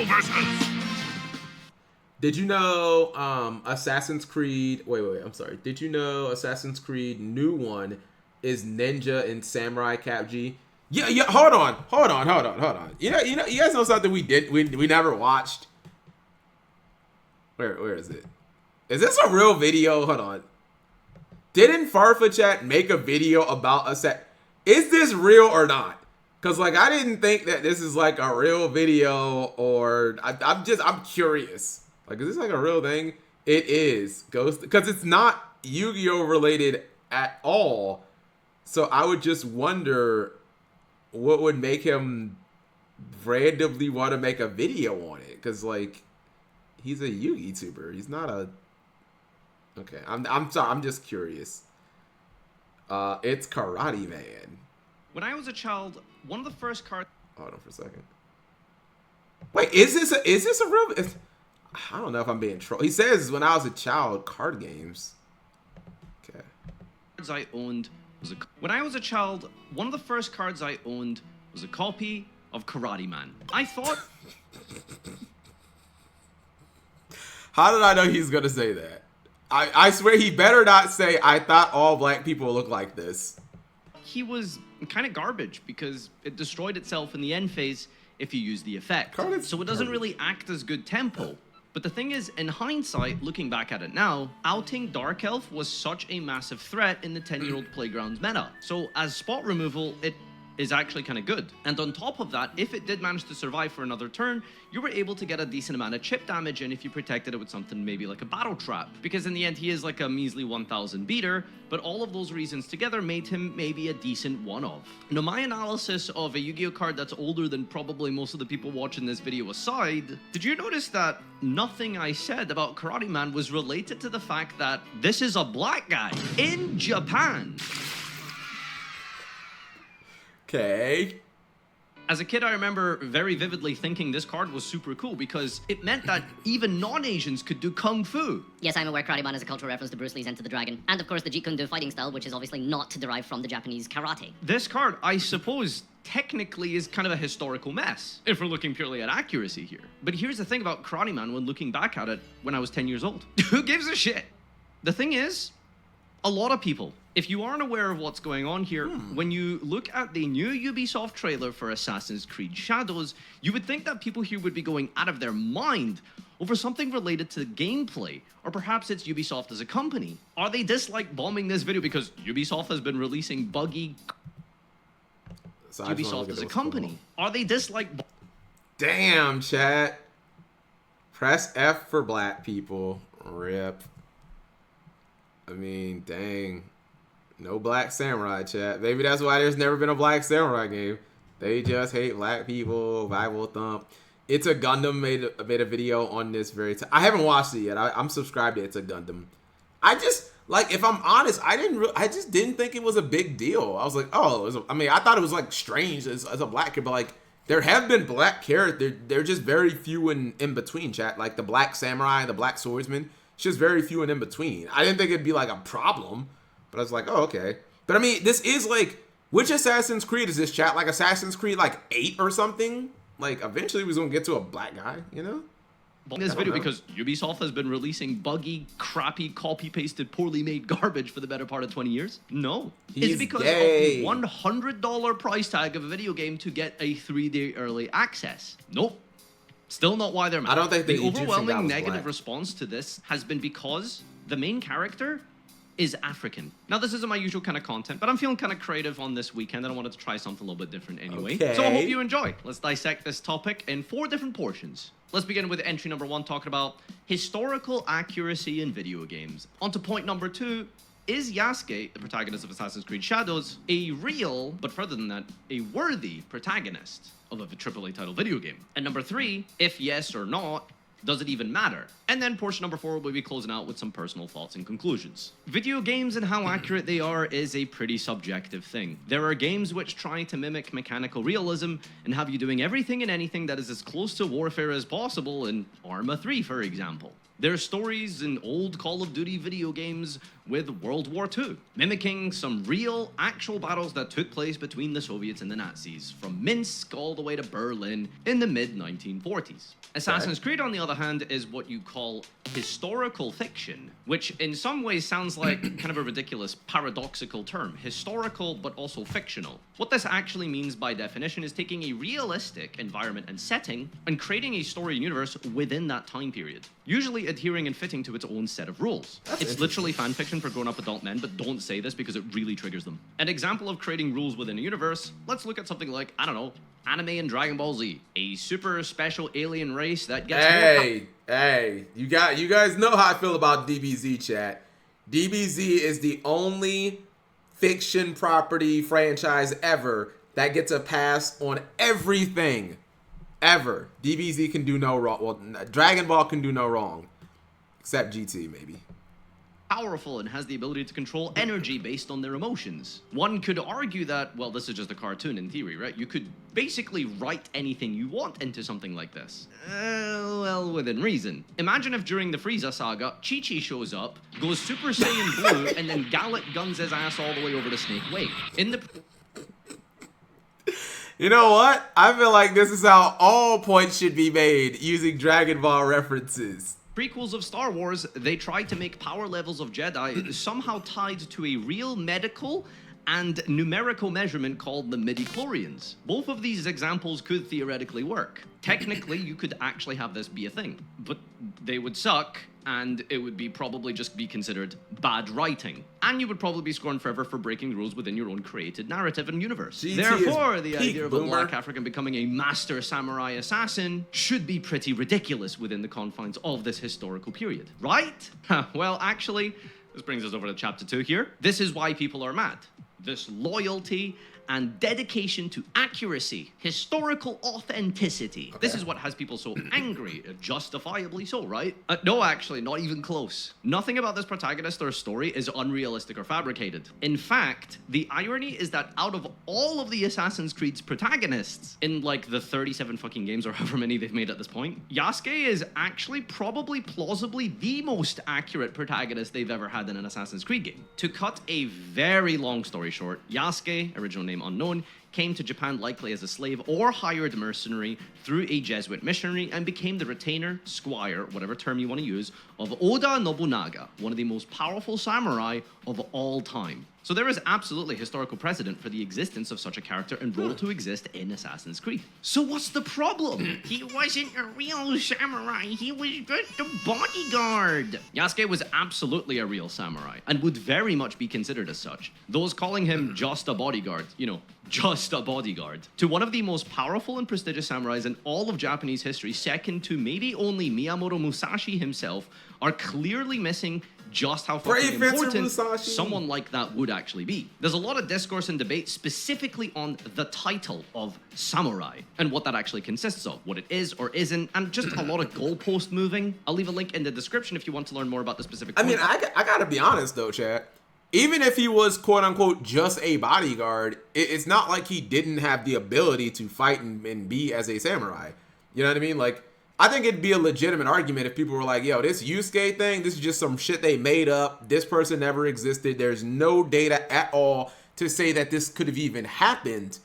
versus. Did you know Assassin's Creed? Wait. I'm sorry. Did you know Assassin's Creed new one is Ninja and Samurai Cap G? Yeah. Hold on. You guys know something we never watched. Where is it? Is this a real video? Hold on. Didn't Farfetch'd make a video about Is this real or not? Cause like I didn't think that this is like a real video, or I'm curious. Like, is this like a real thing? It is Ghost, because it's not Yu-Gi-Oh related at all. So I would just wonder what would make him randomly want to make a video on it. Cause like he's a Yu-Gi tuber. He's not a. Okay, I'm sorry. I'm just curious. It's Karate Man. When I was a child, one of the first cards. Hold on for a second. Wait, is this a real? I don't know if I'm being trolled. He says when I was a child, card games. Okay. Cards I owned was when I was a child, one of the first cards I owned was a copy of Karate Man. I thought. How did I know he's gonna say that? I swear he better not say I thought all black people look like this. He was kind of garbage because it destroyed itself in the end phase if you use the effect. So it doesn't really act as good tempo. But the thing is, in hindsight, looking back at it now, outing Dark Elf was such a massive threat in the 10-year-old Playgrounds meta. So as spot removal, it is actually kind of good. And on top of that, if it did manage to survive for another turn, you were able to get a decent amount of chip damage in if you protected it with something maybe like a Battle Trap. Because in the end, he is like a measly 1000 beater, but all of those reasons together made him maybe a decent one-of. Now, my analysis of a Yu-Gi-Oh card that's older than probably most of the people watching this video aside, did you notice that nothing I said about Karate Man was related to the fact that this is a black guy in Japan? Okay. As a kid, I remember very vividly thinking this card was super cool because it meant that even non-Asians could do Kung Fu. Yes, I'm aware Karate Man is a cultural reference to Bruce Lee's Enter the Dragon. And of course the Jeet Kune Do fighting style, which is obviously not derived from the Japanese karate. This card, I suppose, technically is kind of a historical mess, if we're looking purely at accuracy here. But here's the thing about Karate Man when looking back at it when I was 10 years old. Who gives a shit? The thing is, a lot of people, if you aren't aware of what's going on here, when you look at the new Ubisoft trailer for Assassin's Creed Shadows, you would think that people here would be going out of their mind over something related to gameplay, or perhaps it's Ubisoft as a company. Are they dislike bombing this video because Ubisoft has been releasing buggy So Ubisoft as a company? Are they dislike? Damn, chat. Press F for black people. Rip. I mean, dang. No black samurai, chat. Maybe that's why there's never been a black samurai game. They just hate black people. Bible thump. It's a Gundam made a video on this very time. I haven't watched it yet. I'm subscribed to It's a Gundam. I just, like, if I'm honest, I just didn't think it was a big deal. I was like, oh, I thought it was like strange as a black kid, but like, there have been black characters. They're just very few in between, chat. Like the black samurai, the black swordsman. It's just very few and in between. I didn't think it'd be like a problem, but I was like, oh, okay. But I mean, this is like, which Assassin's Creed is this, chat? Like Assassin's Creed like 8 or something? Like eventually we're gonna get to a black guy, you know? This video because Ubisoft has been releasing buggy, crappy, copy-pasted, poorly made garbage for the better part of 20 years? No. It's because gay. of the $100 price tag of a video game to get a 3-day early access. Nope. Still not why they're mad. I don't think the overwhelming negative response to this has been because the main character is African. Now, this isn't my usual kind of content, but I'm feeling kind of creative on this weekend, and I wanted to try something a little bit different anyway. Okay. So I hope you enjoy. Let's dissect this topic in 4 different portions. Let's begin with entry number 1, talking about historical accuracy in video games. On to point number 2, is Yasuke, the protagonist of Assassin's Creed Shadows, a real, but further than that, a worthy protagonist of a AAA title video game? And number 3, if yes or not, does it even matter? And then portion number 4 will be closing out with some personal thoughts and conclusions. Video games and how accurate they are is a pretty subjective thing. There are games which try to mimic mechanical realism and have you doing everything and anything that is as close to warfare as possible in Arma 3, for example. There's stories in old Call of Duty video games with World War II, mimicking some real, actual battles that took place between the Soviets and the Nazis, from Minsk all the way to Berlin in the mid-1940s. Assassin's Creed, on the other hand, is what you call historical fiction, which in some ways sounds like kind of a ridiculous, paradoxical term. Historical, but also fictional. What this actually means by definition is taking a realistic environment and setting and creating a story and universe within that time period, usually adhering and fitting to its own set of rules. It's literally fan fiction for grown-up adult men, but don't say this because it really triggers them. An example of creating rules within a universe, let's look at something like, I don't know, anime and Dragon Ball Z. A super special alien race that gets Hey, you guys know how I feel about DBZ, chat. DBZ is the only fiction property franchise ever that gets a pass on everything. Ever. DBZ can do no wrong. Well, Dragon Ball can do no wrong. Except GT, maybe. Powerful and has the ability to control energy based on their emotions. One could argue that, well, this is just a cartoon in theory, right? You could basically write anything you want into something like this. Well, within reason. Imagine if during the Frieza saga, Chi-Chi shows up, goes Super Saiyan Blue, and then Gallic guns his ass all the way over to Snake Way. You know what? I feel like this is how all points should be made, using Dragon Ball references. Prequels of Star Wars, they tried to make power levels of Jedi somehow tied to a real medical and numerical measurement called the midichlorians. Both of these examples could theoretically work. Technically, you could actually have this be a thing, but they would suck, and it would be probably just be considered bad writing. And you would probably be scorned forever for breaking rules within your own created narrative and universe. Therefore, the idea of a black African becoming a master samurai assassin should be pretty ridiculous within the confines of this historical period, right? Well, actually, this brings us over to chapter 2 here. This is why people are mad. This loyalty and dedication to accuracy, historical authenticity. Okay. This is what has people so angry, justifiably so, right? No, actually, not even close. Nothing about this protagonist or story is unrealistic or fabricated. In fact, the irony is that out of all of the Assassin's Creed's protagonists, in like the 37 fucking games or however many they've made at this point, Yasuke is actually probably plausibly the most accurate protagonist they've ever had in an Assassin's Creed game. To cut a very long story short, Yasuke, original name unknown, came to Japan likely as a slave or hired mercenary through a Jesuit missionary and became the retainer, squire, whatever term you want to use, of Oda Nobunaga, one of the most powerful samurai of all time. So there is absolutely historical precedent for the existence of such a character and role to exist in Assassin's Creed. So what's the problem? He wasn't a real samurai, he was just a bodyguard. Yasuke was absolutely a real samurai and would very much be considered as such. Those calling him just a bodyguard, you know, just a bodyguard, to one of the most powerful and prestigious samurais in all of Japanese history, second to maybe only Miyamoto Musashi himself, are clearly missing just how fucking important someone like that would actually be. There's a lot of discourse and debate specifically on the title of samurai and what that actually consists of, what it is or isn't, and just a lot of goalpost moving. I'll leave a link in the description if you want to learn more about the specific point. I mean, I gotta be honest though, Chad. Even if he was quote unquote just a bodyguard, it's not like he didn't have the ability to fight and be as a samurai. You know what I mean? Like, I think it'd be a legitimate argument if people were like, yo, this Yusuke thing, this is just some shit they made up. This person never existed. There's no data at all to say that this could have even happened.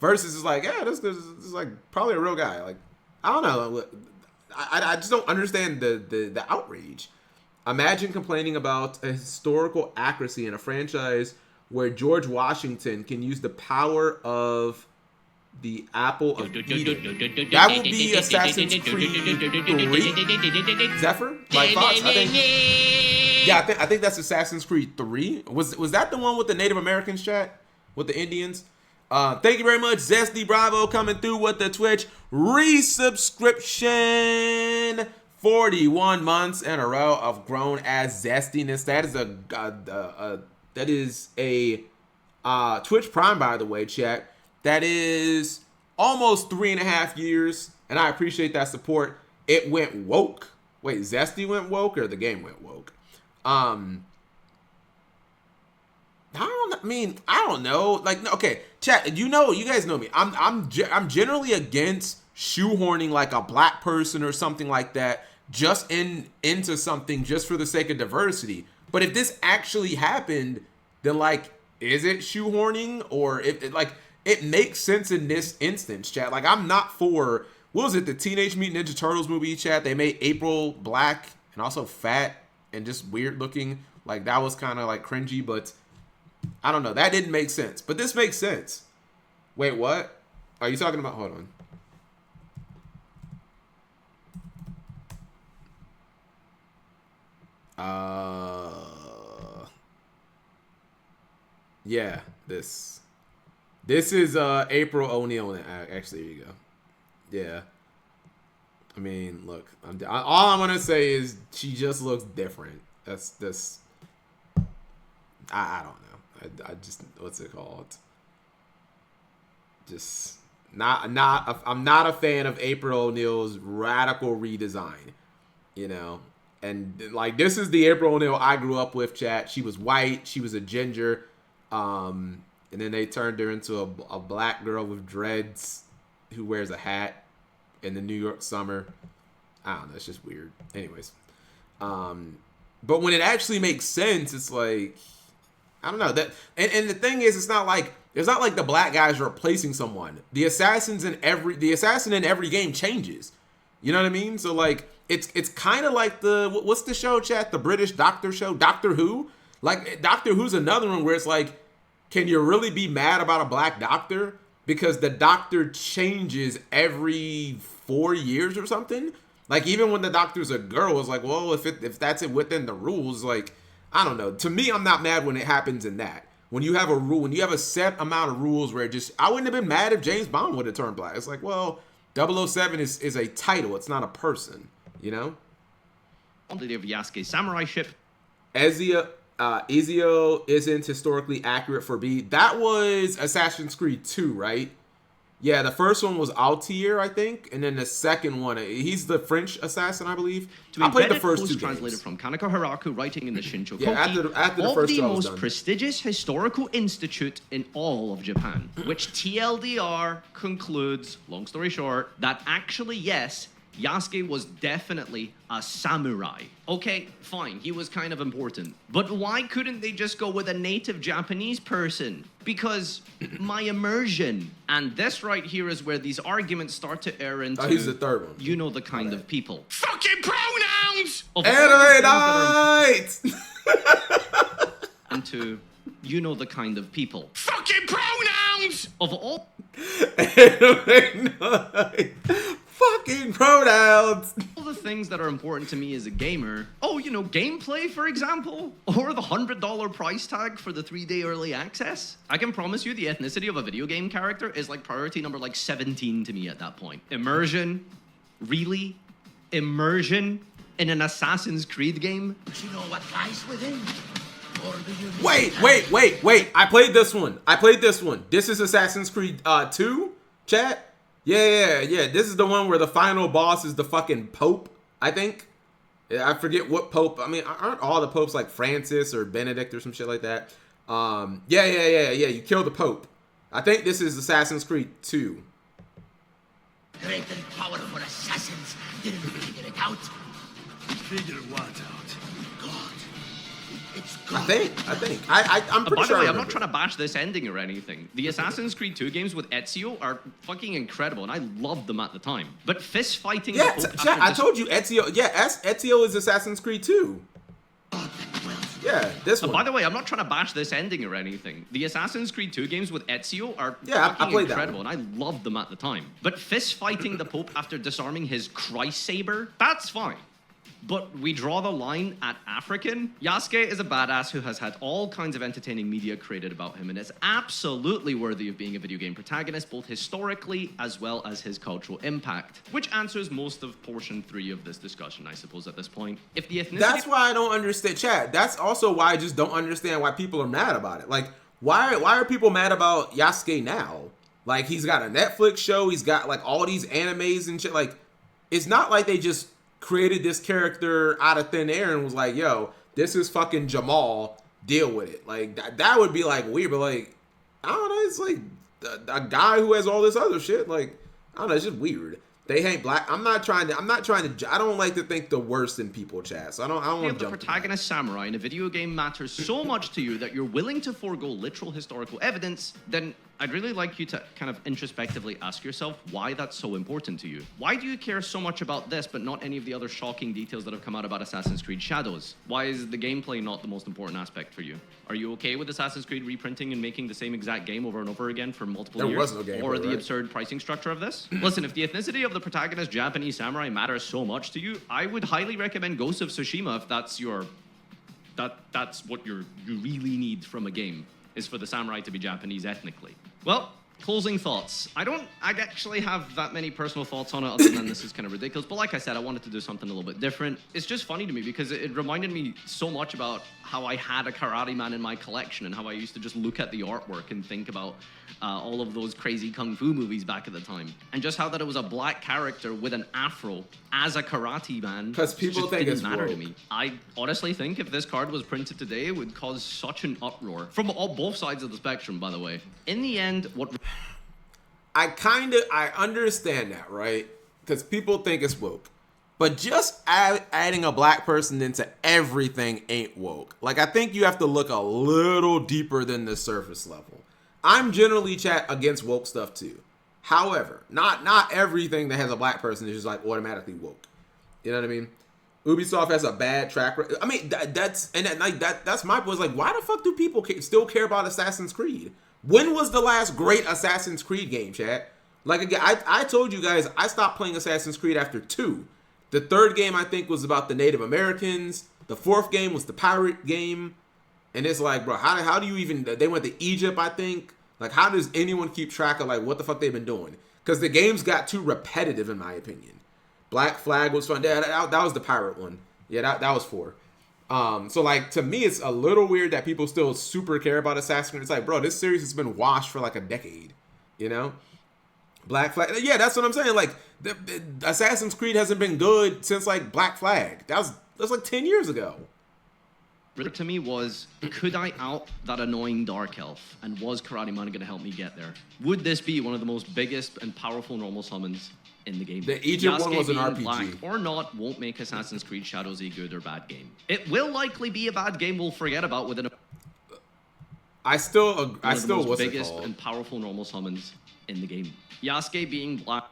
Versus it's like, yeah, this is like probably a real guy. Like, I don't know. I just don't understand the outrage. Imagine complaining about a historical accuracy in a franchise where George Washington can use the power of the apple of Eden. That would be Assassin's Creed 3. Zephyr? Like Fox? I think that's Assassin's Creed 3. Was that the one with the Native Americans, chat? With the Indians? Thank you very much, Zesty Bravo, coming through with the Twitch resubscription. 41 months in a row of grown ass zestiness. That is a Twitch Prime, by the way, chat. That is almost 3.5 years, and I appreciate that support. It went woke. Wait, Zesty went woke or the game went woke? I don't know. Like, okay, chat. You guys know me. I'm generally against shoehorning like a black person or something like that just into something just for the sake of diversity. But if this actually happened, then like, is it shoehorning? Or if it makes sense in this instance, chat. Like, I'm not for, what was it, the Teenage Mutant Ninja Turtles movie, chat? They made April black and also fat and just weird looking. Like, that was kind of like cringy, but I don't know. That didn't make sense. But this makes sense. Wait, what? Are you talking about? Hold on. Yeah, this is April O'Neil. Actually, here you go. Yeah. I mean, look, all I'm gonna say is she just looks different. That's I don't know. I just, what's it called? Just I'm not a fan of April O'Neil's radical redesign, you know. And like, this is the April O'Neil I grew up with, chat. She was white, she was a ginger, and then they turned her into a black girl with dreads who wears a hat in the New York summer. I don't know, it's just weird. Anyways, but when it actually makes sense, it's like, I don't know that. And the thing is, it's not like the black guys are replacing someone. The assassin in every game changes. You know what I mean? So like, it's kind of like what's the show, chat? The British doctor show, Doctor Who. Like, Doctor Who's another one where it's like, can you really be mad about a black doctor? Because the doctor changes every 4 years or something. Like, even when the doctor's a girl, it's like, well, if that's it within the rules, like, I don't know. To me, I'm not mad when it happens in that. When you have a rule, when you have a set amount of rules where I wouldn't have been mad if James Bond would have turned black. It's like, well, 007 is a title. It's not a person, you know? On the Yasuke samurai ship. Ezio isn't historically accurate for B. That was Assassin's Creed 2, right? Yeah, the first one was Altair, I think, and then the second one, he's the French assassin, I believe. I played the first two translated from Kaneko Hiraku, writing in the Shincho Koki, after the of first the two was most done. prestigious historical institute in all of Japan, which TLDR concludes, long story short, that actually, yes, Yasuke was definitely a samurai. Okay, fine, he was kind of important. But why couldn't they just go with a native Japanese person? Because my immersion, and this right here is where these arguments start to err into... Oh, he's the third one. You know the kind of people. Fucking pronouns! Into, you know the kind of people. Fucking pronouns! Of all... Fucking pronouns. All the things that are important to me as a gamer. Oh, you know, gameplay, for example? Or the $100 price tag for the 3-day early access? I can promise you the ethnicity of a video game character is like priority number like 17 to me at that point. Immersion? Really? Immersion in an Assassin's Creed game? Do you know what lies within? Or do you Wait. I played this one. This is Assassin's Creed 2, chat? Yeah. This is the one where the final boss is the fucking Pope, I think. I forget what Pope. I mean, aren't all the Popes like Francis or Benedict or some shit like that? Yeah. You kill the Pope. I think this is Assassin's Creed 2. great and powerful assassins didn't figure it out? Figure what out? God. It's God. I think. I'm pretty By sure. the way, I'm not trying to bash this ending or anything. The Assassin's Creed 2 games with Ezio are fucking incredible, and I loved them at the time. But fist fighting... Yeah, I told you Ezio. Yeah, Ezio is Assassin's Creed 2. Yeah, this one. By the way, I'm not trying to bash this ending or anything. The Assassin's Creed 2 games with Ezio are I fucking played incredible, and I loved them at the time. But fist fighting the Pope after disarming his Christ saber, that's fine. But we draw the line at African. Yasuke is a badass who has had all kinds of entertaining media created about him and is absolutely worthy of being a video game protagonist, both historically as well as his cultural impact. Which answers most of portion 3 of this discussion, I suppose, at this point. If the ethnicity... That's why I don't understand, Chad. That's also why I just don't understand why people are mad about it. Like, why are people mad about Yasuke now? Like, he's got a Netflix show, he's got, like, all these animes and shit. Like, it's not like they just created this character out of thin air and was like, yo, this is fucking Jamal, deal with it. Like, that would be, like, weird, but, like, I don't know, it's like a guy who has all this other shit. Like, I don't know, it's just weird. They hate black. I'm not trying to. I don't like to think the worst in people, chat. So I don't want to The jump. protagonist samurai in a video game matters so much to you that you're willing to forego literal historical evidence, then I'd really like you to kind of introspectively ask yourself why that's so important to you. Why do you care so much about this but not any of the other shocking details that have come out about Assassin's Creed Shadows? Why is the gameplay not the most important aspect for you? Are you okay with Assassin's Creed reprinting and making the same exact game over and over again for multiple years? There was no game, or the right? absurd pricing structure of this? Listen, if the ethnicity of the protagonist Japanese samurai matters so much to you, I would highly recommend Ghost of Tsushima if that's your that's what you really need from a game, is for the samurai to be Japanese ethnically. Well, closing thoughts. I actually have that many personal thoughts on it other than this is kind of ridiculous, but like I said, I wanted to do something a little bit different. It's just funny to me because it reminded me so much about how I had a Karate Man in my collection and how I used to just look at the artwork and think about all of those crazy kung fu movies back at the time. And just how that it was a black character with an afro as a Karate Man. Because people just think didn't it's matter to woke. me. I honestly think if this card was printed today, it would cause such an uproar. From both sides of the spectrum, by the way. In the end, what... I understand that, right? Because people think it's woke. But just adding a black person into everything ain't woke. Like, I think you have to look a little deeper than the surface level. I'm generally against woke stuff too. However, not everything that has a black person is just like automatically woke. You know what I mean? Ubisoft has a bad track record. I mean, that's my point. Is like, why the fuck do people still care about Assassin's Creed? When was the last great Assassin's Creed game, chat? Like, again, I told you guys I stopped playing Assassin's Creed after 2. The third game, I think, was about the Native Americans. The fourth game was the pirate game. And it's like, bro, how do you even... They went to Egypt, I think. Like, how does anyone keep track of, like, what the fuck they've been doing? Because the games got too repetitive, in my opinion. Black Flag was fun. Yeah, that was the pirate one. Yeah, that was 4. So, like, to me, it's a little weird that people still super care about Assassin's Creed. It's like, bro, this series has been washed for, like, a decade. You know? Black Flag. Yeah, that's what I'm saying. Like, the Assassin's Creed hasn't been good since, like, Black Flag. That's like 10 years ago. To me was, could I out that annoying Dark Elf? And was Karate Man going to help me get there? Would this be one of the most biggest and powerful normal summons in the game? The Egypt one was an being RPG. Black or not won't make Assassin's Creed Shadows a good or bad game. It will likely be a bad game we'll forget about within I still most biggest and powerful normal summons in the game. Yasuke being black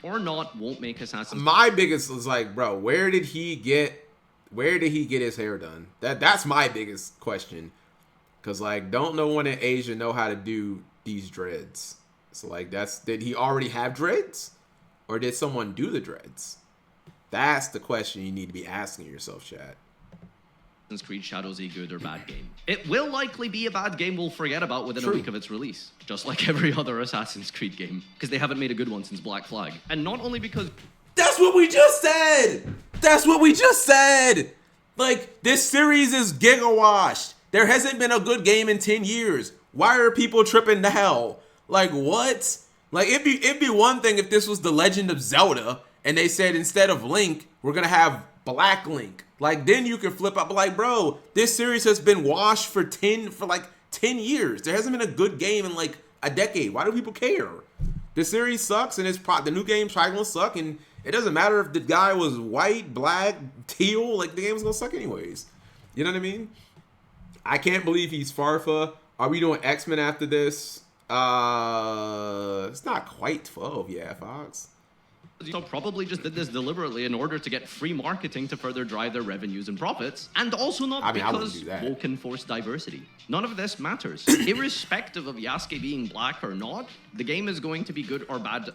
or not won't make Assassin's My biggest was like, bro, where did he get his hair done? That's my biggest question. Cause like, don't no one in Asia know how to do these dreads? So like, did he already have dreads, or did someone do the dreads? That's the question you need to be asking yourself, chat. Assassin's Creed Shadows a good or bad game. It will likely be a bad game we'll forget about within a week of its release, just like every other Assassin's Creed game, because they haven't made a good one since Black Flag. And not only because... That's what we just said! That's what we just said! Like, this series is giga-washed. There hasn't been a good game in 10 years. Why are people tripping now? Like, what? Like, it'd be one thing if this was The Legend of Zelda, and they said instead of Link, we're gonna have Black Link. Like, then you can flip up, like, bro, this series has been washed for 10 years. There hasn't been a good game in like a decade. Why do people care? The series sucks, and the new game's probably gonna suck, and it doesn't matter if the guy was white, black, teal, like, the game's gonna suck anyways. You know what I mean? I can't believe he's Farfa. Are we doing X-Men after this? It's not quite 12 yet, Fox. So probably just did this deliberately in order to get free marketing to further drive their revenues and profits, and also not because woke enforced diversity. None of this matters. Irrespective of Yasuke being black or not, the game is going to be good or bad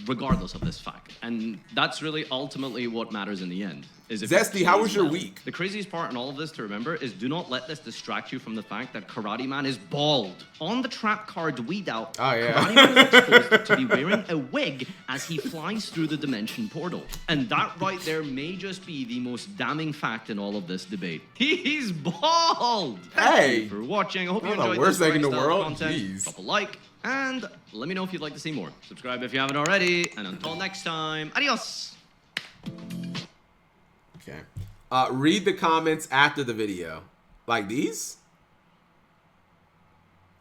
regardless of this fact. And that's really ultimately what matters in the end. Zesty, how was your week? The craziest part in all of this to remember is do not let this distract you from the fact that Karate Man is bald. On the trap card Weed Out, Karate Man is exposed to be wearing a wig as he flies through the dimension portal. And that right there may just be the most damning fact in all of this debate. He's bald! Thank you for watching. I hope you enjoyed this thing in the style world. content. Jeez. Drop a like, and let me know if you'd like to see more. Subscribe if you haven't already, and until next time, adios! Okay. Read the comments after the video. Like these?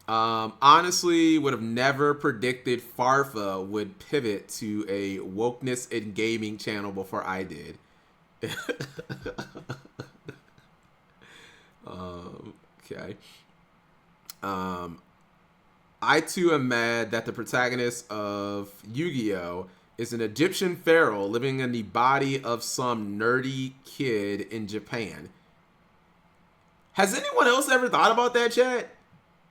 Honestly, would have never predicted Farfa would pivot to a wokeness in gaming channel before I did. Okay. I too am mad that the protagonist of Yu-Gi-Oh! Is an Egyptian pharaoh living in the body of some nerdy kid in Japan. Has anyone else ever thought about that, chat?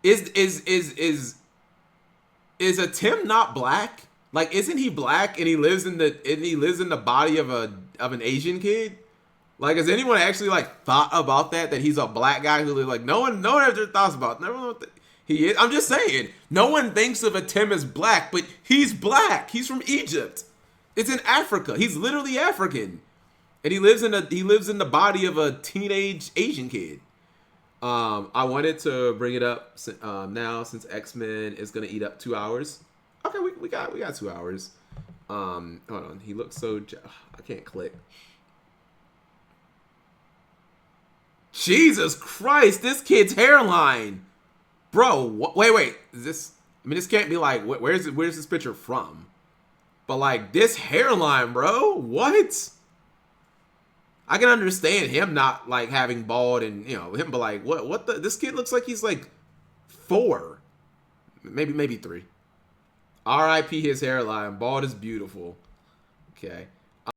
Is a Tim not black? Like, isn't he black and he lives in the body of an Asian kid? Like, has anyone actually like thought about that he's a black guy who lives like no one ever thought about. Never know he is. I'm just saying, no one thinks of a Tim as black, but he's black. He's from Egypt. It's in Africa. He's literally African, and he lives in the body of a teenage Asian kid. I wanted to bring it up now since X-Men is gonna eat up 2 hours. Okay, we got 2 hours. Hold on. He looks so. I can't click. Jesus Christ, this kid's hairline, bro. Wait. Is this? I mean, this can't be like. Where's this picture from? But like this hairline, bro. What? I can understand him not like having bald and him, but like what the? This kid looks like he's like 4, maybe 3. R.I.P. his hairline. Bald is beautiful. Okay.